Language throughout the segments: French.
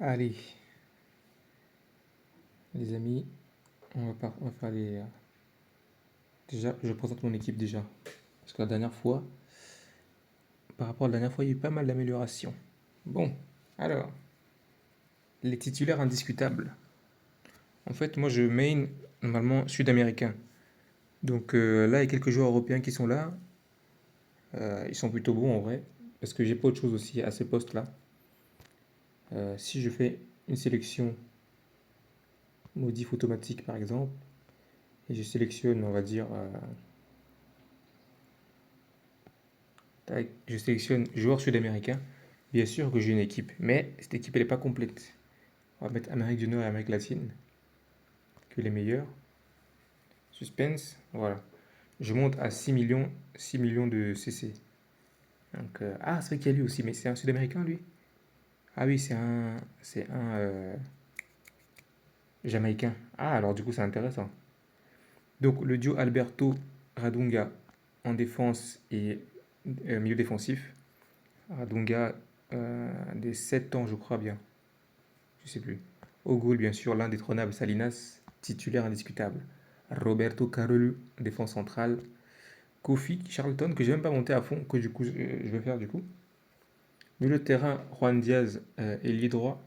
Allez, les amis, on va faire les... Déjà, je présente mon équipe déjà. Parce que la dernière fois, par rapport à la dernière fois, il y a eu pas mal d'améliorations. Bon, alors, les titulaires indiscutables. En fait, moi, je main normalement sud-américain. Donc là, il y a quelques joueurs européens qui sont là. Ils sont plutôt bons en vrai. Parce que j'ai pas autre chose aussi à ces postes-là. Si je fais une sélection modif automatique par exemple, et je sélectionne, on va dire, tac, je sélectionne joueur sud-américain, bien sûr que j'ai une équipe, mais cette équipe elle n'est pas complète. On va mettre Amérique du Nord et Amérique latine, que les meilleurs. Suspense, voilà. Je monte à 6 millions de CC. Donc, ah, c'est vrai qu'il y a lui aussi, mais c'est un sud-américain lui. Ah oui, c'est un jamaïcain. Ah, alors du coup, c'est intéressant. Donc, le duo Alberto Radunga en défense et milieu défensif. Radunga, des 7 ans, je crois bien. Je sais plus. Au goal, bien sûr, l'indétrônable Salinas, titulaire indiscutable. Roberto Carolo, défense centrale. Kofi Charlton, que j'ai même pas monté à fond, que du coup, je vais faire du coup. Milieu de terrain, Juan Diaz, ailier droit.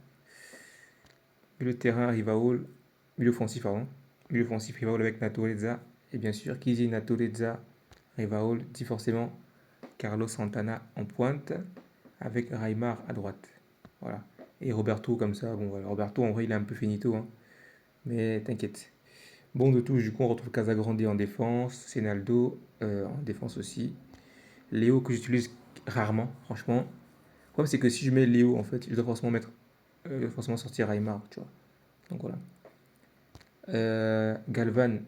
Milieu de terrain, Rivaol. Milieu offensif, pardon. Milieu offensif, Rivaol avec Natureza. Et bien sûr, qui dit Natureza, Rivaol, dit forcément Carlos Santana en pointe, avec Raimar à droite. Voilà. Et Roberto comme ça, bon voilà. Roberto en vrai il est un peu finito, hein. Mais t'inquiète. Bon de touche, du coup on retrouve Casagrande en défense, Senaldo en défense aussi. Léo que j'utilise rarement, franchement. Le problème c'est que si je mets Léo en fait, je dois forcément mettre, forcément sortir Raimar, tu vois. Donc voilà. Galvan,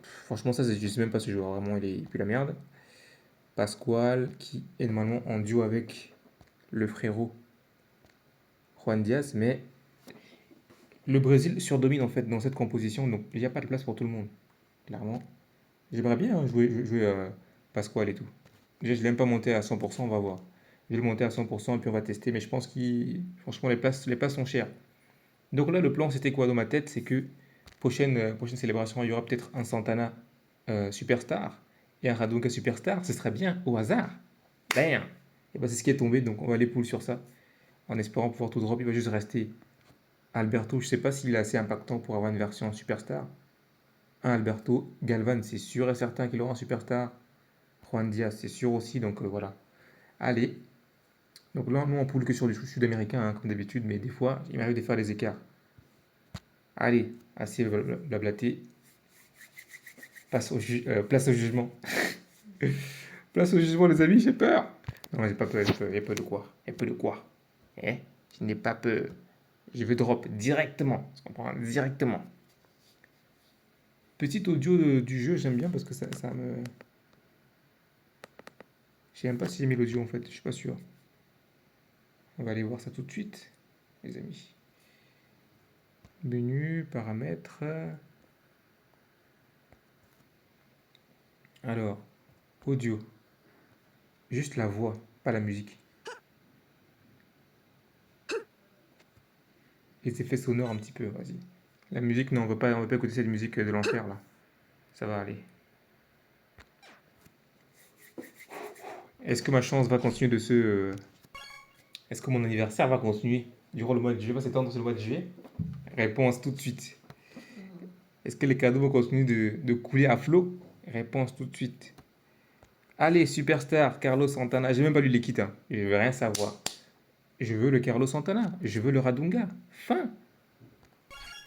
franchement ça je sais même pas ce joueur, vraiment il pue la merde. Pasquale qui est normalement en duo avec le frérot Juan Diaz, mais le Brésil surdomine en fait dans cette composition, donc il n'y a pas de place pour tout le monde, clairement. J'aimerais bien jouer Pasquale et tout. Déjà, je l'aime pas monter à 100%, on va voir. Je vais le monter à 100% et puis on va tester, mais je pense que franchement les places sont chères. Donc là, le plan c'était quoi dans ma tête? C'est que prochaine célébration, il y aura peut-être un Santana superstar et un Radunga superstar, ce serait bien, au hasard. Bam! Et ben c'est ce qui est tombé, donc on va les poules sur ça, en espérant pouvoir tout drop. Il va juste rester Alberto, je ne sais pas s'il est assez impactant pour avoir une version superstar. Un Alberto, Galvan, c'est sûr et certain qu'il aura un superstar. Juan Diaz, c'est sûr aussi, donc voilà. Allez, donc là, nous on poule que sur du sud-américain, hein, comme d'habitude, mais des fois, il m'arrive de faire des écarts. Allez, assez blablaté. Place au jugement. Place au jugement, les amis, j'ai peur. Non, j'ai pas peur, il n'y a pas de quoi. Il n'y a pas de quoi. Eh, je n'ai pas peur. Je vais drop directement. Tu comprends? Directement. Petit audio du jeu, j'aime bien parce que ça me. Je sais même pas si j'ai mis l'audio en fait, je suis pas sûr. On va aller voir ça tout de suite, les amis. Menu, paramètres. Alors, audio. Juste la voix, pas la musique. Les effets sonores un petit peu, vas-y. La musique, non, on veut pas écouter cette musique de l'enfer là. Ça va aller. Est-ce que ma chance va continuer de se. Est-ce que mon anniversaire va continuer durant le mois de juillet? Va s'étendre sur le mois de juillet? Réponse tout de suite. Est-ce que les cadeaux vont continuer de couler à flot? Réponse tout de suite. Allez, superstar, Carlos Santana. J'ai même pas lu les kits, hein. Je veux rien savoir. Je veux le Carlos Santana. Je veux le Radunga. Fin.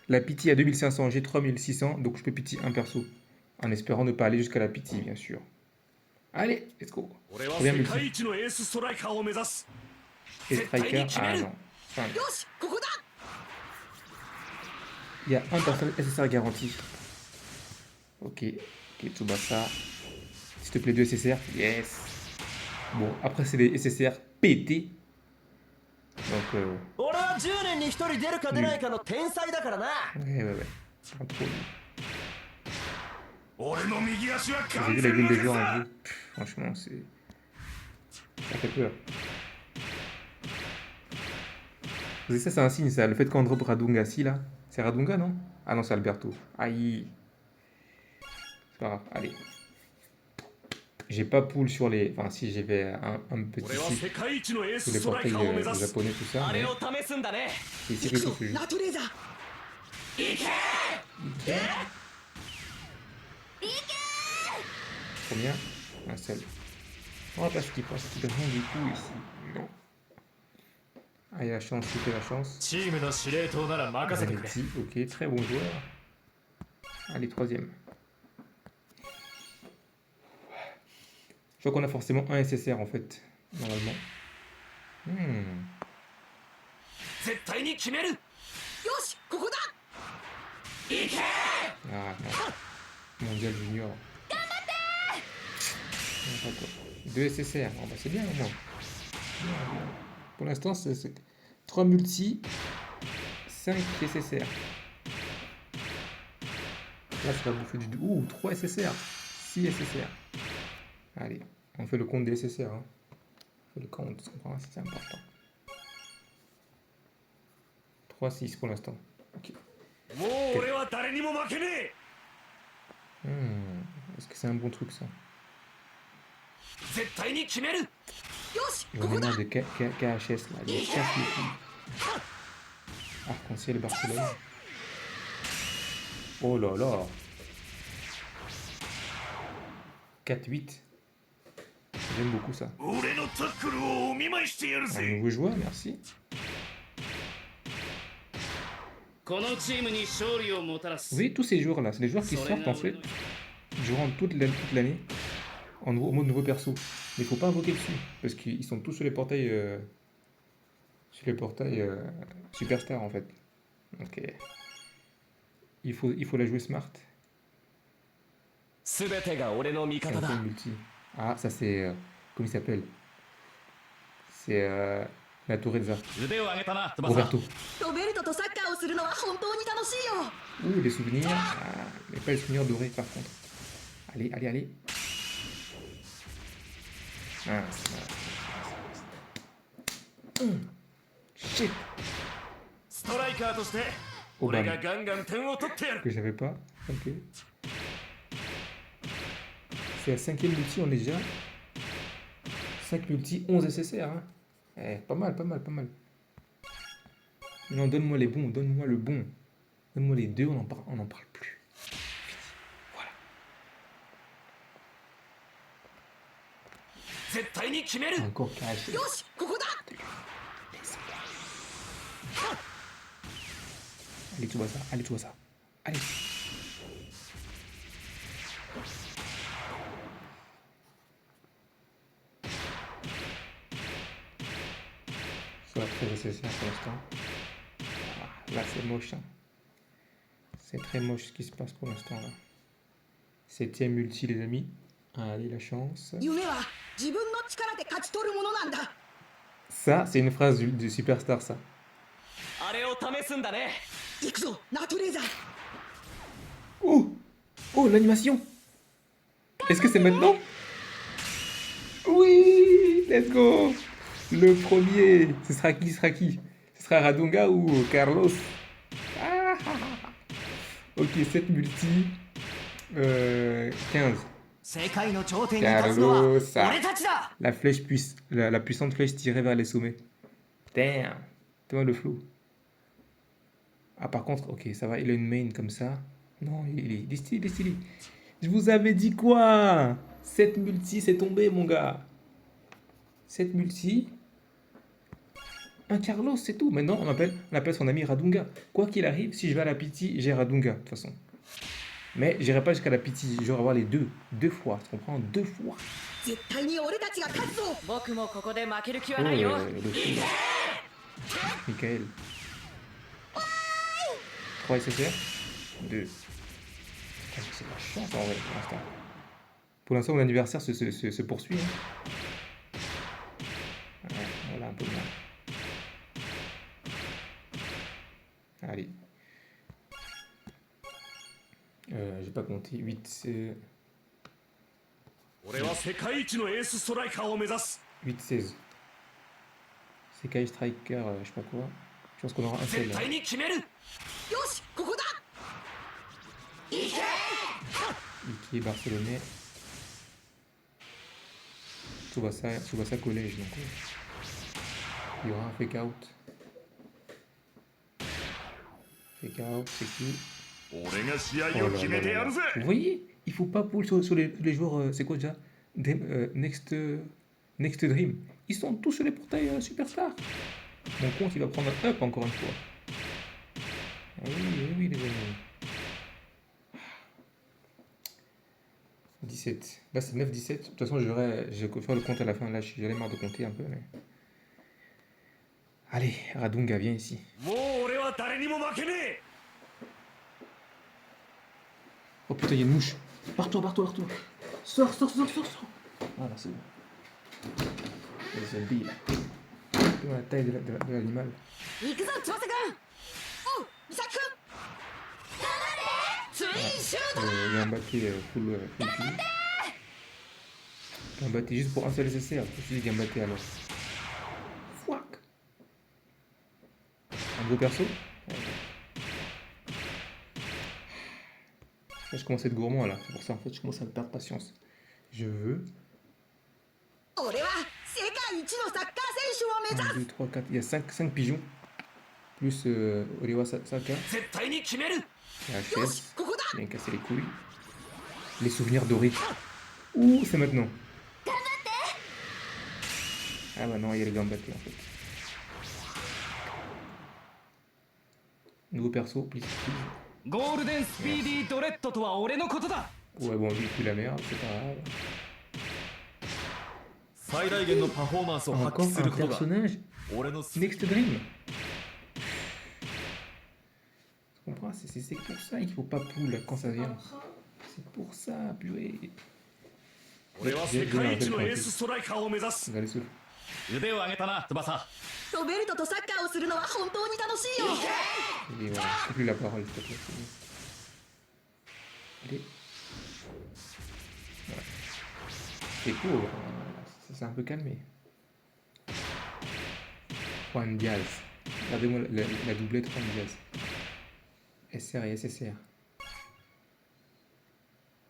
La pitié à 2500, j'ai 3600, donc je peux pitié un perso. En espérant ne pas aller jusqu'à la pitié, bien sûr. Allez, let's go. Trop bien multi. Et striker, ah non. Fin. Il y a un personnage SSR garanti. Ok, ok, Tsubasa. S'il te plaît, 2 SSR. Yes. Bon, après, c'est des SSR pétés. Donc, nul. Ouais, ouais, ouais. Pas trop nul. Vous avez vu la gueule des joueurs en jeu? Pff, franchement, ça fait peur. Vous savez, ça, c'est un signe, ça. Le fait qu'on drop Radunga, si, là. C'est Radunga, non? Ah non, c'est Alberto. Aïe. C'est pas grave, allez. J'ai pas pool sur les... Enfin, si, j'avais un petit site sur les portails japonais, tout ça, mais... C'est Kirito, ce jeu. Ok. Combien? Un seul. On va pas skip, on skip rien du tout ici. Non. Allez, la chance, c'était la chance. Zanetti, ok, très bon joueur. Allez, troisième. Je crois qu'on a forcément un SSR en fait, normalement. Hmm. Ah non. Mondial junior. Non, pas quoi. 2 SSR, oh, bah, c'est bien au moins. Pour l'instant, c'est 3 multi, 5 SSR. Là, ça va bouffer du... Ouh, 3 SSR, 6 SSR. Allez, on fait le compte des SSR. Hein. On fait le compte, c'est important. 3-6 pour l'instant. Ok. Est-ce que c'est un bon truc ça? J'en ai marre de KHS là, il casse les couilles. Arc-en-ciel Barcelone. Oh là là. 4-8. J'aime beaucoup ça. Un nouveau joueur, merci. Vous voyez tous ces joueurs là, c'est les joueurs qui sortent en fait durant toute l'année en mode nouveau perso. Mais il faut pas invoquer dessus parce qu'ils sont tous sur les portails superstar en fait. Donc il faut la jouer smart. C'est un peu multi. Ah ça c'est comment il s'appelle? C'est la Tourezza. Roberto. Ouh les souvenirs. Ah, mais pas les souvenirs dorés par contre. Allez, allez, allez. Ah, shit. Obama. Que j'avais pas. Ok. C'est la 5ème multi, on est déjà. 5 multi, 11 SSR. Hein. Eh, pas mal, pas mal, pas mal. Non, donne-moi les bons, donne-moi le bon. Donne-moi les deux, on n'en parle plus. Voilà. Encore caché. Allez, tu vois ça, allez, tu vois ça. Allez. Soit très nécessaire pour l'instant. Ah, là, c'est moche. Hein. C'est très moche ce qui se passe pour l'instant là. 7ème multi, les amis. Allez, la chance. Ça, c'est une phrase du superstar, ça. Oh! Oh, l'animation! Est-ce que c'est maintenant? Oui! Let's go! Le premier, ce sera qui? Ce sera Radunga ou Carlos? Ah, ok, 7 multi. 15. Carlos, la flèche la puissante flèche tirée vers les sommets. Damn. Tu vois le flow. Ah par contre, ok, ça va, il a une main comme ça. Non, il est stylé, il est stylé. Je vous avais dit quoi? 7 multi, c'est tombé mon gars. 7 multi. Un Carlos, c'est tout. Maintenant, on appelle son ami Radunga. Quoi qu'il arrive, si je vais à la Pity, j'ai Radunga, de toute façon. Mais j'irai pas jusqu'à la Pity. Je vais avoir les deux. 2 fois, tu comprends? 2 fois. Oh, le fou. Michael. 3 SSR. 2. C'est la chance en vrai pour l'instant. Pour l'instant, mon anniversaire se poursuit. Hein. Ouais, voilà un peu moins. Allez. J'ai pas compté. 8, c'est. 8, 16. Sekai Striker, je sais pas quoi. Je pense qu'on aura un seul là. 対に決める。よし、ここだ。いけ。 Iki barcelonais. Tsubasa collège. Donc, il y aura un fake out. Fake out, c'est qui? 俺が試合 Oh を là 決 là めて là や là. るぜ Vous voyez, il faut pas pull sur les joueurs. C'est quoi déjà? Next Dream. Ils sont tous sur les portails Superstar. Mon compte, il va prendre un up encore une fois. Eh oui, les amis. 17. Là, c'est 9-17. De toute façon, je vais faire le compte à la fin. Là, j'en ai marre de compter un peu. Mais... Allez, Radunga, viens ici. もう俺は誰にも負けねえ Oh putain, il y a une mouche. Barre-toi. Sors. Voilà, c'est bon. Les zombies, là. Dans la taille de l'animal. 行くぞ、翼くん。おう、美咲くん。ツインシュート。 Gambaté full P. Gambaté juste pour un seul SSR. Je dis Gambaté alors. Fuck. Un gros perso. Là, je commence à être gourmand là. C'est pour ça en fait je commence à perdre patience. Je veux 俺は世界一のサッカー選手を目 1, 指 2, 3, 4. Il y a 5 pigeons. Plus Oliwa Saka. す。絶対に決める。 La よし、 HS. ここだ。 Bien casser les couilles. Les souvenirs dorés. Ouh, c'est maintenant. Ah bah non, il y a les Gambaté en fait. Nouveau perso, please. ゴールデンスピーディードレッドとは俺のことだ Ouais, bon, lui, il pue la merde, c'est pas grave. 最大限のパフォーマンスを発 Encore 揮す un ることが personnage 俺の Next Dream. Tu comprends? C'est pour ça qu'il faut pas pull quand ça vient. C'est pour ça, purée. 俺は世界一のエースストライカーを目指す Regardez ce. 腕を上げたな翼ロベルトとサッカーをするのは本当に楽しいよ。 Et voilà, je plus la parole, s'il te plaît. Allez. Voilà. C'est court, ça s'est un peu calmé. Juan Diaz. Regardez-moi la doublette Juan Diaz. SR et SSR.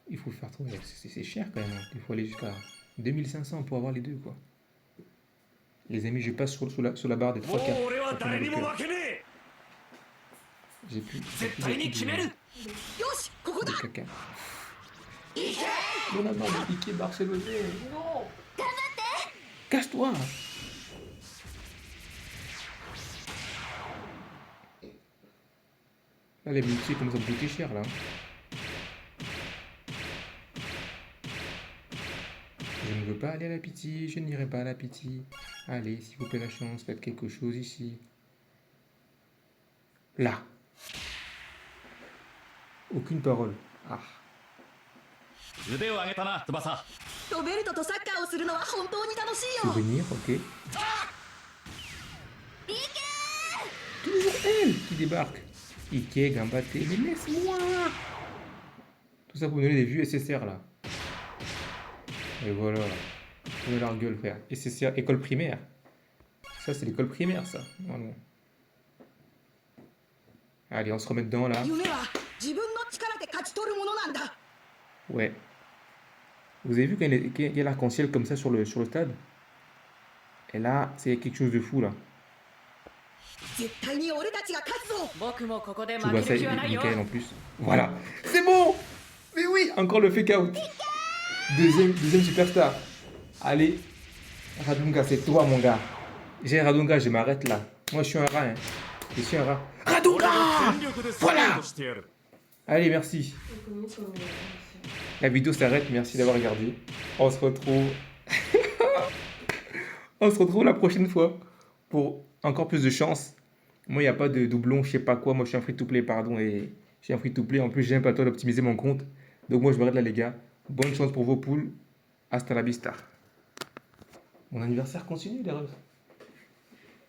Il faut faire trop. C'est cher quand même. Hein. Il faut aller jusqu'à 2500 pour avoir les deux, quoi. Les amis, je passe sur la barre des 3 もう quarts. 俺は誰にも負けねえ J'ai plus 絶対に決める。よし、ここだ。 de caca. Non, Ike Barcelonais. Non. Casse-toi. Là, les multis commencent à me coûter cher, là. Je ne veux pas aller à la pitié, je n'irai pas à la pitié. Allez, s'il vous plaît la chance, faites quelque chose ici. Là. Aucune parole. Ah. 腕を上げたな翼ロベルトとサッカーをするのは本当に楽しいよ。 Souvenir, ok. Toujours elle qui débarque. Ike, Gambaté, mais laisse-moi. Tout ça pour me donner des vues SSR là. Et voilà. On a leur gueule, frère. SSR, école primaire. Ça, c'est l'école primaire, ça. Vraiment. Allez, on se remet dedans là. 夢は自分の力で勝ち取るものなんだ。 Ouais. Vous avez vu qu'il y a l'arc-en-ciel comme ça sur le stade? Et là, c'est quelque chose de fou là. 絶対に俺たちが勝つぞ。僕もここで Tu vois ça, Michael en plus. Voilà. C'est bon. Mais oui, encore le fake out. Deuxième superstar. Allez. Radunga, c'est toi mon gars. J'ai Radunga, je m'arrête là. Moi, je suis un rat. Hein. Je suis un rat. Radunga. Voilà. Allez, merci. La vidéo s'arrête. Merci d'avoir regardé. On se retrouve. On se retrouve la prochaine fois pour encore plus de chance. Moi, il n'y a pas de doublon, je sais pas quoi. Moi, je suis un free-to-play, pardon. Et je suis un free-to-play. En plus, j'ai un plateau d'optimiser mon compte. Donc, moi, je m'arrête là, les gars. Bonne chance pour vos poules. Hasta la vista. Mon anniversaire continue, les refs.